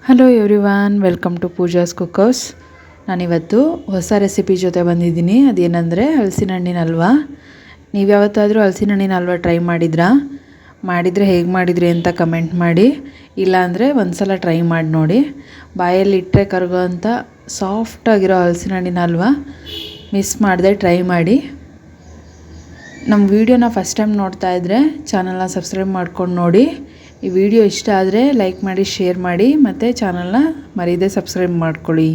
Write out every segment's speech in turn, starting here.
Hello everyone, welcome to Pooja's cookers. ನಾನಿವತ್ತು ಹೊಸ recipe ಜೊತೆ ಬಂದಿದ್ದೀನಿ. ಅದೇನೆಂದರೆ ಹಲಸಿನ ಹಣ್ಣಿನ ಹಲ್ವಾ. ನೀವು ಯಾವತ್ತಾದರೂ ಹಲಸಿನ ಹಣ್ಣಿನ ಹಲ್ವಾ ಟ್ರೈ ಮಾಡಿದರೆ ಹೇಗೆ ಮಾಡಿದ್ರಿ ಅಂತ ಕಮೆಂಟ್ ಮಾಡಿ. ಇಲ್ಲಾಂದರೆ ಒಂದು ಸಲ ಟ್ರೈ ಮಾಡಿ ನೋಡಿ. ಬಾಯಲ್ಲಿ ಇಟ್ಟರೆ ಕರಗೋವಂಥ ಸಾಫ್ಟಾಗಿರೋ ಹಲಸಿನ ಹಣ್ಣಿನ ಹಲ್ವಾ ಮಿಸ್ ಮಾಡದೆ ಟ್ರೈ ಮಾಡಿ. ನಮ್ಮ ವೀಡಿಯೋನ ಫಸ್ಟ್ ಟೈಮ್ ನೋಡ್ತಾ ಇದ್ದರೆ ಚಾನಲ್ನ ಸಬ್ಸ್ಕ್ರೈಬ್ ಮಾಡ್ಕೊಂಡು ನೋಡಿ. ಈ ವಿಡಿಯೋ ಇಷ್ಟ ಆದರೆ ಲೈಕ್ ಮಾಡಿ, ಶೇರ್ ಮಾಡಿ, ಮತ್ತು ಚಾನಲ್ನ ಮರೀದೆ ಸಬ್ಸ್ಕ್ರೈಬ್ ಮಾಡ್ಕೊಳ್ಳಿ.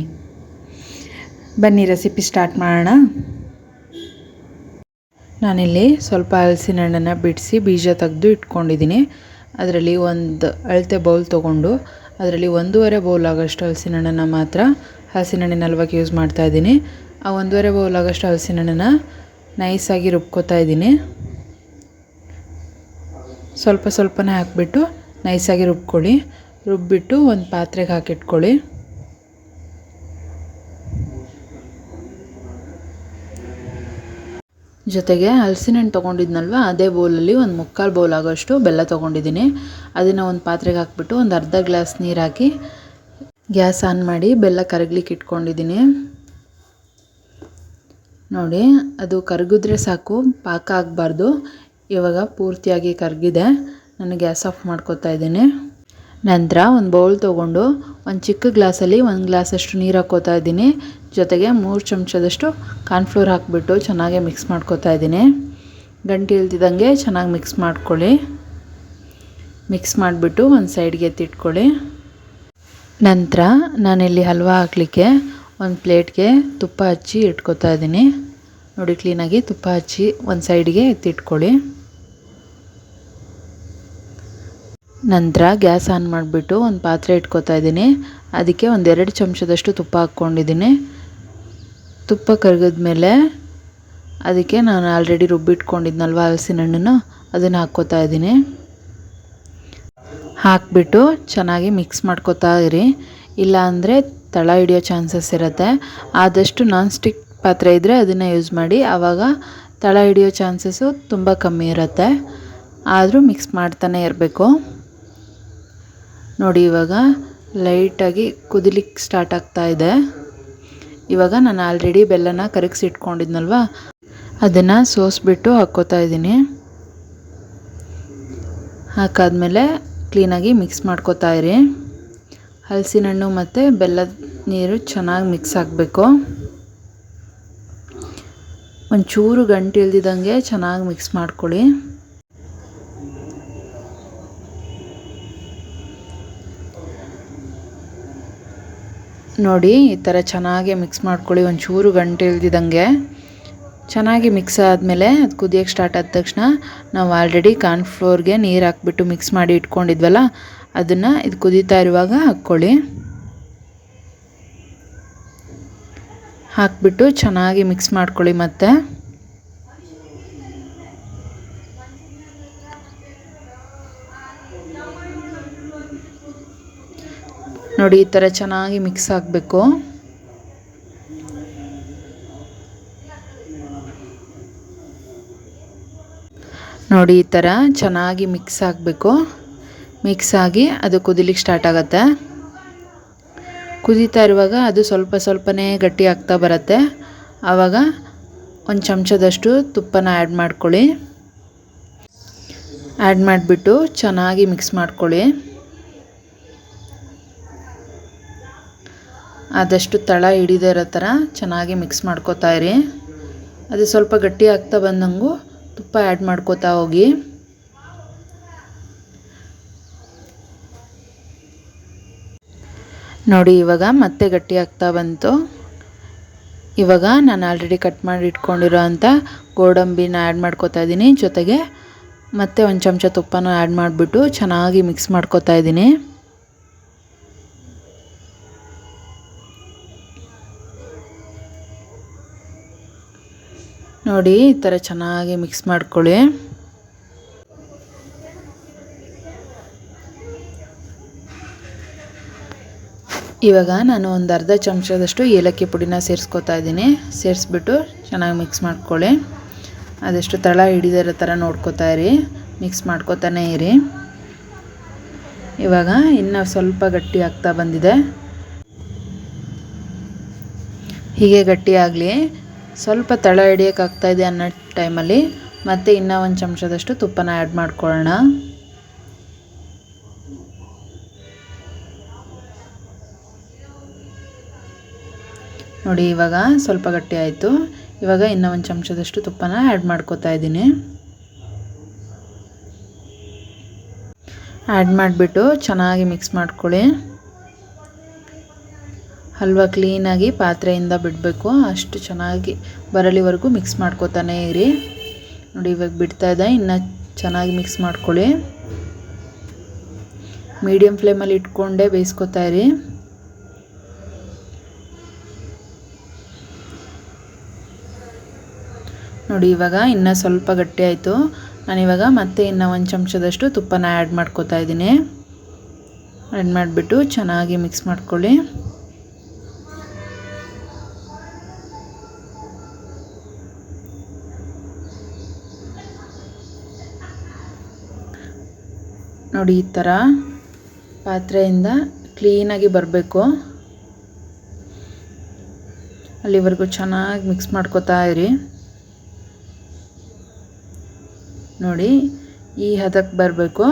ಬನ್ನಿ ರೆಸಿಪಿ ಸ್ಟಾರ್ಟ್ ಮಾಡೋಣ. ನಾನಿಲ್ಲಿ ಸ್ವಲ್ಪ ಹಲಸಿನ ಹಣ್ಣನ್ನು ಬಿಡಿಸಿ ಬೀಜ ತೆಗೆದು ಇಟ್ಕೊಂಡಿದ್ದೀನಿ. ಅದರಲ್ಲಿ ಒಂದು ಅಳತೆ ಬೌಲ್ ತೊಗೊಂಡು ಅದರಲ್ಲಿ 1.5 ಬೌಲ್ ಆಗೋಷ್ಟು ಹಲಸಿನ ಹಣ್ಣನ್ನು ಮಾತ್ರ ಹಲಸಿನ ಹಣ್ಣಿನ ಹಲ್ವಕ್ಕೆ ಯೂಸ್ ಮಾಡ್ತಾಯಿದ್ದೀನಿ. ಆ 1.5 ಬೌಲ್ ಆಗೋಷ್ಟು ಹಲಸಿನ ಹಣ್ಣನ್ನು ನೈಸಾಗಿ ರುಬ್ಕೋತಾ ಇದ್ದೀನಿ. ಸ್ವಲ್ಪನೇ ಹಾಕಿಬಿಟ್ಟು ನೈಸಾಗಿ ರುಬ್ಕೊಳ್ಳಿ. ರುಬ್ಬಿಟ್ಟು ಒಂದು ಪಾತ್ರೆಗೆ ಹಾಕಿಟ್ಕೊಳ್ಳಿ. ಜೊತೆಗೆ ಹಲಸಿನ ಹಣ್ಣು ತೊಗೊಂಡಿದ್ನಲ್ವ, ಅದೇ ಬೌಲಲ್ಲಿ ಒಂದು 3/4 ಬೌಲ್ ಆಗೋಷ್ಟು ಬೆಲ್ಲ ತೊಗೊಂಡಿದ್ದೀನಿ. ಅದನ್ನು ಒಂದು ಪಾತ್ರೆಗೆ ಹಾಕಿಬಿಟ್ಟು ಒಂದು ಅರ್ಧ ಗ್ಲಾಸ್ ನೀರು ಹಾಕಿ ಗ್ಯಾಸ್ ಆನ್ ಮಾಡಿ ಬೆಲ್ಲ ಕರಗಲಿಕ್ಕೆ ಇಟ್ಕೊಂಡಿದ್ದೀನಿ. ನೋಡಿ, ಅದು ಕರಗಿದ್ರೆ ಸಾಕು, ಪಾಕ ಆಗಬಾರ್ದು. ಇವಾಗ ಪೂರ್ತಿಯಾಗಿ ಕರಗಿದೆ. ನಾನು ಗ್ಯಾಸ್ ಆಫ್ ಮಾಡ್ಕೊತಾ ಇದ್ದೀನಿ. ನಂತರ ಒಂದು ಬೌಲ್ ತೊಗೊಂಡು ಒಂದು ಚಿಕ್ಕ ಗ್ಲಾಸಲ್ಲಿ 1 ಗ್ಲಾಸಷ್ಟು ನೀರು ಹಾಕ್ಕೋತಾ ಇದ್ದೀನಿ. ಜೊತೆಗೆ 3 ಚಮಚದಷ್ಟು ಕಾರ್ನ್ಫ್ಲೋರ್ ಹಾಕಿಬಿಟ್ಟು ಚೆನ್ನಾಗಿ ಮಿಕ್ಸ್ ಮಾಡ್ಕೊತಾ ಇದ್ದೀನಿ. ಗಂಟು ಇಲ್ದಿದ್ದಂಗೆ ಚೆನ್ನಾಗಿ ಮಿಕ್ಸ್ ಮಾಡ್ಕೊಳ್ಳಿ. ಮಿಕ್ಸ್ ಮಾಡಿಬಿಟ್ಟು ಒಂದು ಸೈಡ್ಗೆ ಎತ್ತಿಟ್ಕೊಳ್ಳಿ. ನಂತರ ನಾನಿಲ್ಲಿ ಹಲ್ವಾ ಹಾಕಲಿಕ್ಕೆ ಒಂದು ಪ್ಲೇಟ್ಗೆ ತುಪ್ಪ ಹಚ್ಚಿ ಇಟ್ಕೊತಾ ಇದ್ದೀನಿ. ನೋಡಿ, ಕ್ಲೀನಾಗಿ ತುಪ್ಪ ಹಚ್ಚಿ ಒಂದು ಸೈಡ್ಗೆ ಎತ್ತಿಟ್ಕೊಳ್ಳಿ. ನಂತರ ಗ್ಯಾಸ್ ಆನ್ ಮಾಡಿಬಿಟ್ಟು ಒಂದು ಪಾತ್ರೆ ಇಟ್ಕೊತಾ ಇದ್ದೀನಿ. ಅದಕ್ಕೆ 1-2 ಚಮಚದಷ್ಟು ತುಪ್ಪ ಹಾಕ್ಕೊಂಡಿದ್ದೀನಿ. ತುಪ್ಪ ಕರಗಿದ್ಮೇಲೆ ಅದಕ್ಕೆ ನಾನು ಆಲ್ರೆಡಿ ರುಬ್ಬಿಟ್ಕೊಂಡಿದ್ನಲ್ವ ಹಲಸಿನ ಹಣ್ಣನ್ನು, ಅದನ್ನು ಹಾಕ್ಕೋತಾ ಇದ್ದೀನಿ. ಹಾಕಿಬಿಟ್ಟು ಚೆನ್ನಾಗಿ ಮಿಕ್ಸ್ ಮಾಡ್ಕೋತಾ ಇರಿ. ಇಲ್ಲ ಅಂದರೆ ತಳ ಹಿಡಿಯೋ ಚಾನ್ಸಸ್ ಇರುತ್ತೆ. ಆದಷ್ಟು ನಾನ್ ಸ್ಟಿಕ್ ಪಾತ್ರೆ ಇದ್ದರೆ ಅದನ್ನು ಯೂಸ್ ಮಾಡಿ. ಆವಾಗ ತಳ ಹಿಡಿಯೋ ಚಾನ್ಸಸ್ಸು ತುಂಬ ಕಮ್ಮಿ ಇರುತ್ತೆ. ಆದರೂ ಮಿಕ್ಸ್ ಮಾಡ್ತಾನೆ ಇರಬೇಕು. ನೋಡಿ, ಇವಾಗ ಲೈಟಾಗಿ ಕುದಿಲಿಕ್ಕೆ ಸ್ಟಾರ್ಟ್ ಆಗ್ತಾ ಇದೆ. ಇವಾಗ ನಾನು ಆಲ್ರೆಡಿ ಬೆಲ್ಲನ ಕರಗಿಸಿ ಇಟ್ಕೊಂಡಿದ್ನಲ್ವ, ಅದನ್ನು ಸೋಸಿಬಿಟ್ಟು ಹಾಕ್ಕೋತಾ ಇದ್ದೀನಿ. ಹಾಕಾದ್ಮೇಲೆ ಕ್ಲೀನಾಗಿ ಮಿಕ್ಸ್ ಮಾಡ್ಕೋತಾ ಇರಿ. ಹಲಸಿನ ಹಣ್ಣು ಮತ್ತು ಬೆಲ್ಲದ ನೀರು ಚೆನ್ನಾಗಿ ಮಿಕ್ಸ್ ಆಗಬೇಕು. ಒಂಚೂರು ಗಂಟು ಇಲ್ದಿದ್ದಂಗೆ ಚೆನ್ನಾಗಿ ಮಿಕ್ಸ್ ಮಾಡ್ಕೊಳ್ಳಿ. ನೋಡಿ, ಈ ಥರ ಚೆನ್ನಾಗಿ ಮಿಕ್ಸ್ ಮಾಡ್ಕೊಳ್ಳಿ. ಒಂಚೂರು ಗಂಟು ಇಲ್ದಿದ್ದಂಗೆ ಚೆನ್ನಾಗಿ ಮಿಕ್ಸ್ ಆದಮೇಲೆ ಅದು ಕುದಿಯೋಕ್ಕೆ ಸ್ಟಾರ್ಟ್ ಆದ ತಕ್ಷಣ ನಾವು ಆಲ್ರೆಡಿ ಕಾರ್ನ್ಫ್ಲೋರ್ಗೆ ನೀರು ಹಾಕ್ಬಿಟ್ಟು ಮಿಕ್ಸ್ ಮಾಡಿ ಇಟ್ಕೊಂಡಿದ್ವಲ್ಲ, ಅದನ್ನು ಇದು ಕುದೀತಾ ಇರುವಾಗ ಹಾಕ್ಕೊಳ್ಳಿ. ಹಾಕ್ಬಿಟ್ಟು ಚೆನ್ನಾಗಿ ಮಿಕ್ಸ್ ಮಾಡ್ಕೊಳ್ಳಿ. ಮತ್ತೆ ನೋಡಿ, ಈ ಥರ ಚೆನ್ನಾಗಿ ಮಿಕ್ಸ್ ಆಗಬೇಕು. ನೋಡಿ, ಈ ಥರ ಚೆನ್ನಾಗಿ ಮಿಕ್ಸ್ ಆಗಬೇಕು. ಮಿಕ್ಸ್ ಆಗಿ ಅದು ಕುದಿಲಿಕ್ಕೆ ಸ್ಟಾರ್ಟ್ ಆಗುತ್ತೆ. ಕುದೀತಾ ಇರುವಾಗ ಅದು ಸ್ವಲ್ಪನೇ ಗಟ್ಟಿ ಆಗ್ತಾ ಬರುತ್ತೆ. ಆವಾಗ 1 ಚಮಚದಷ್ಟು ತುಪ್ಪನ ಆ್ಯಡ್ ಮಾಡ್ಕೊಳ್ಳಿ. ಆ್ಯಡ್ ಮಾಡಿಬಿಟ್ಟು ಚೆನ್ನಾಗಿ ಮಿಕ್ಸ್ ಮಾಡ್ಕೊಳ್ಳಿ. ಆದಷ್ಟು ತಳ ಹಿಡಿದೇ ಇರೋ ಥರ ಚೆನ್ನಾಗಿ ಮಿಕ್ಸ್ ಮಾಡ್ಕೋತಾ ಇರಿ. ಅದು ಸ್ವಲ್ಪ ಗಟ್ಟಿ ಆಗ್ತಾ ಬಂದಂಗೂ ತುಪ್ಪ ಆ್ಯಡ್ ಮಾಡ್ಕೋತಾ ಹೋಗಿ. ನೋಡಿ, ಇವಾಗ ಮತ್ತೆ ಗಟ್ಟಿ ಆಗ್ತಾ ಬಂತು. ಇವಾಗ ನಾನು ಆಲ್ರೆಡಿ ಕಟ್ ಮಾಡಿ ಇಟ್ಕೊಂಡಿರೋ ಅಂಥ ಗೋಡಂಬಿನ ಆ್ಯಡ್ ಮಾಡ್ಕೋತಾ ಇದ್ದೀನಿ. ಜೊತೆಗೆ ಮತ್ತೆ 1 ಚಮಚ ತುಪ್ಪನ ಆ್ಯಡ್ ಮಾಡಿಬಿಟ್ಟು ಚೆನ್ನಾಗಿ ಮಿಕ್ಸ್ ಮಾಡ್ಕೋತಾ ಇದ್ದೀನಿ. ನೋಡಿ, ಈ ಥರ ಚೆನ್ನಾಗಿ ಮಿಕ್ಸ್ ಮಾಡ್ಕೊಳ್ಳಿ. ಇವಾಗ ನಾನು ಒಂದು ಅರ್ಧ ಚಮಚದಷ್ಟು ಏಲಕ್ಕಿ ಪುಡಿನ ಸೇರಿಸ್ಕೊತಾ ಇದ್ದೀನಿ. ಸೇರಿಸ್ಬಿಟ್ಟು ಚೆನ್ನಾಗಿ ಮಿಕ್ಸ್ ಮಾಡ್ಕೊಳ್ಳಿ. ಅದಷ್ಟು ತಳ ಹಿಡಿದಿರೋ ಥರ ನೋಡ್ಕೋತಾ ಇರಿ, ಮಿಕ್ಸ್ ಮಾಡ್ಕೋತಾನೆ ಇರಿ. ಇವಾಗ ಇನ್ನು ಸ್ವಲ್ಪ ಗಟ್ಟಿ ಆಗ್ತಾ ಬಂದಿದೆ. ಹೀಗೆ ಗಟ್ಟಿಯಾಗಲಿ, ಸ್ವಲ್ಪ ತಳ ಹಿಡಿಯೋಕ್ಕಾಗ್ತಾಯಿದೆ ಅನ್ನೋ ಟೈಮಲ್ಲಿ ಮತ್ತೆ ಇನ್ನೂ ಒಂದು ಚಮಚದಷ್ಟು ತುಪ್ಪನ ಆ್ಯಡ್ ಮಾಡ್ಕೊಳ್ಳೋಣ. ನೋಡಿ ಇವಾಗ ಸ್ವಲ್ಪ ಗಟ್ಟಿ ಆಯಿತು. ಇವಾಗ ಇನ್ನೂ ಒಂದು ಚಮಚದಷ್ಟು ತುಪ್ಪನ ಆ್ಯಡ್ ಮಾಡ್ಕೋತಾ ಇದ್ದೀನಿ. ಆ್ಯಡ್ ಮಾಡಿಬಿಟ್ಟು ಚೆನ್ನಾಗಿ ಮಿಕ್ಸ್ ಮಾಡ್ಕೊಳ್ಳಿ. ಹಲ್ವ ಕ್ಲೀನಾಗಿ ಪಾತ್ರೆಯಿಂದ ಬಿಡಬೇಕು, ಅಷ್ಟು ಚೆನ್ನಾಗಿ ಬರಲಿವರೆಗೂ ಮಿಕ್ಸ್ ಮಾಡ್ಕೋತಾನೆ ಇರಿ. ನೋಡಿ ಇವಾಗ ಬಿಡ್ತಾ ಇದೆ, ಇನ್ನು ಚೆನ್ನಾಗಿ ಮಿಕ್ಸ್ ಮಾಡ್ಕೊಳ್ಳಿ. ಮೀಡಿಯಮ್ ಫ್ಲೇಮಲ್ಲಿ ಇಟ್ಕೊಂಡೇ ಬೇಯಿಸ್ಕೊತಾ ಇರಿ. ನೋಡಿ ಇವಾಗ ಇನ್ನೂ ಸ್ವಲ್ಪ ಗಟ್ಟಿ ಆಯಿತು. ನಾನಿವಾಗ ಮತ್ತೆ ಇನ್ನೂ ಒಂದು ಚಮಚದಷ್ಟು ತುಪ್ಪನ ಆ್ಯಡ್ ಮಾಡ್ಕೋತಾ ಇದ್ದೀನಿ. ಆ್ಯಡ್ ಮಾಡಿಬಿಟ್ಟು ಚೆನ್ನಾಗಿ ಮಿಕ್ಸ್ ಮಾಡ್ಕೊಳ್ಳಿ. ನೋಡಿ ಈ ಥರ ಪಾತ್ರೆಯಿಂದ ಕ್ಲೀನಾಗಿ ಬರಬೇಕು, ಅಲ್ಲಿವರೆಗೂ ಚೆನ್ನಾಗಿ ಮಿಕ್ಸ್ ಮಾಡ್ಕೋತಾ ಇರಿ. ನೋಡಿ ಈ ಹದಕ್ಕೆ ಬರಬೇಕು.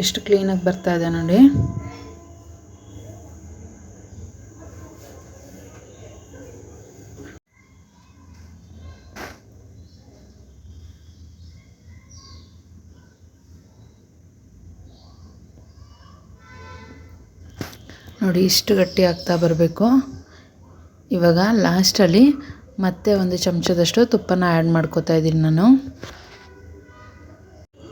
ಎಷ್ಟು ಕ್ಲೀನಾಗಿ ಬರ್ತಾ ಇದೆ ನೋಡಿ. ನೋಡಿ ಇಷ್ಟು ಗಟ್ಟಿ ಆಗ್ತಾ ಬರಬೇಕು. ಇವಾಗ ಲಾಸ್ಟಲ್ಲಿ ಮತ್ತೆ ಒಂದು ಚಮಚದಷ್ಟು ತುಪ್ಪನ ಆ್ಯಡ್ ಮಾಡ್ಕೋತಾ ಇದ್ದೀನಿ ನಾನು.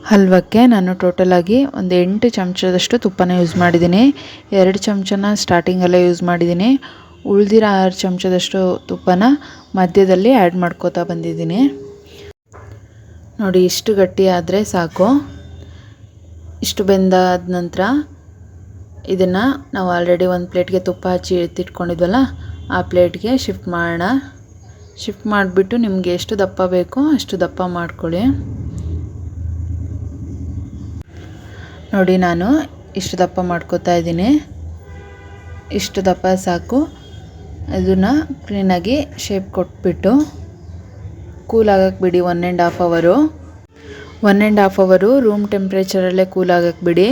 ಹಲ್ವಕ್ಕೆ ನಾನು ಟೋಟಲಾಗಿ ಒಂದು 8 ಚಮಚದಷ್ಟು ತುಪ್ಪನ ಯೂಸ್ ಮಾಡಿದ್ದೀನಿ. 2 ಚಮಚನ ಸ್ಟಾರ್ಟಿಂಗಲ್ಲೇ ಯೂಸ್ ಮಾಡಿದ್ದೀನಿ. ಉಳಿದಿರೋ 6 ಚಮಚದಷ್ಟು ತುಪ್ಪನ ಮಧ್ಯದಲ್ಲಿ ಆ್ಯಡ್ ಮಾಡ್ಕೋತಾ ಬಂದಿದ್ದೀನಿ. ನೋಡಿ ಇಷ್ಟು ಗಟ್ಟಿ ಆದರೆ ಸಾಕು. ಇಷ್ಟು ಬೆಂದಾದ ನಂತರ ಇದನ್ನು ನಾವು ಆಲ್ರೆಡಿ ಒಂದು ಪ್ಲೇಟ್ಗೆ ತುಪ್ಪ ಹಚ್ಚಿ ಎತ್ತಿಟ್ಕೊಂಡಿದ್ವಲ್ಲ, ಆ ಪ್ಲೇಟ್ಗೆ ಶಿಫ್ಟ್ ಮಾಡೋಣ. ಶಿಫ್ಟ್ ಮಾಡಿಬಿಟ್ಟು ನಿಮಗೆ ಎಷ್ಟು ದಪ್ಪ ಬೇಕೋ ಅಷ್ಟು ದಪ್ಪ ಮಾಡ್ಕೊಳ್ಳಿ. ನೋಡಿ ನಾನು ಇಷ್ಟು ದಪ್ಪ ಮಾಡ್ಕೋತಾ ಇದ್ದೀನಿ. ಇಷ್ಟು ದಪ್ಪ ಸಾಕು. ಅದನ್ನು ಕ್ಲೀನಾಗಿ ಶೇಪ್ ಕೊಟ್ಬಿಟ್ಟು ಕೂಲ್ ಆಗಕ್ಕೆ ಬಿಡಿ 1.5 ಅವರು. 1.5 ಅವರು ರೂಮ್ ಟೆಂಪ್ರೇಚರಲ್ಲೇ ಕೂಲ್ ಆಗಕ್ಕೆ ಬಿಡಿ.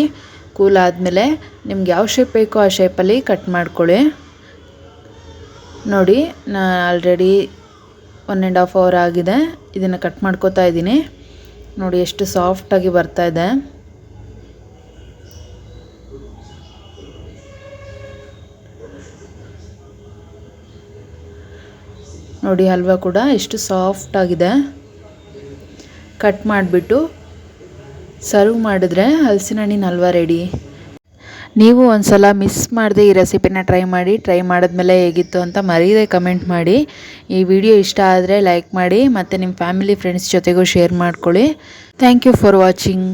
ಕೂಲ್ ಆದಮೇಲೆ ನಿಮ್ಗೆ ಯಾವ ಶೇಪ್ ಬೇಕೋ ಆ ಶೇಪಲ್ಲಿ ಕಟ್ ಮಾಡ್ಕೊಳ್ಳಿ. ನೋಡಿ ನಾನು ಆಲ್ರೆಡಿ 1.5 ಅವರ್ ಆಗಿದೆ. ಇದನ್ನು ಕಟ್ ಮಾಡ್ಕೋತಾ ಇದ್ದೀನಿ. ನೋಡಿ ಎಷ್ಟು ಸಾಫ್ಟಾಗಿ ಬರ್ತಾ ಇದೆ. ನೋಡಿ ಹಲ್ವ ಕೂಡ ಎಷ್ಟು ಸಾಫ್ಟಾಗಿದೆ. ಕಟ್ ಮಾಡಿಬಿಟ್ಟು ಸರ್ವ್ ಮಾಡಿದ್ರೆ ಹಲಸಿನ ಹಣ್ಣಿನ ಹಲ್ವ ರೆಡಿ. ನೀವು ಒಂದು ಸಲ ಮಿಸ್ ಮಾಡದೆ ಈ ರೆಸಿಪಿನ ಟ್ರೈ ಮಾಡಿ. ಟ್ರೈ ಮಾಡಿದ್ಮೇಲೆ ಹೇಗಿತ್ತು ಅಂತ ಮರೀದೆ ಕಮೆಂಟ್ ಮಾಡಿ. ಈ ವಿಡಿಯೋ ಇಷ್ಟ ಆದರೆ ಲೈಕ್ ಮಾಡಿ ಮತ್ತು ನಿಮ್ಮ ಫ್ಯಾಮಿಲಿ ಫ್ರೆಂಡ್ಸ್ ಜೊತೆಗೂ ಶೇರ್ ಮಾಡ್ಕೊಳ್ಳಿ. Thank you for watching.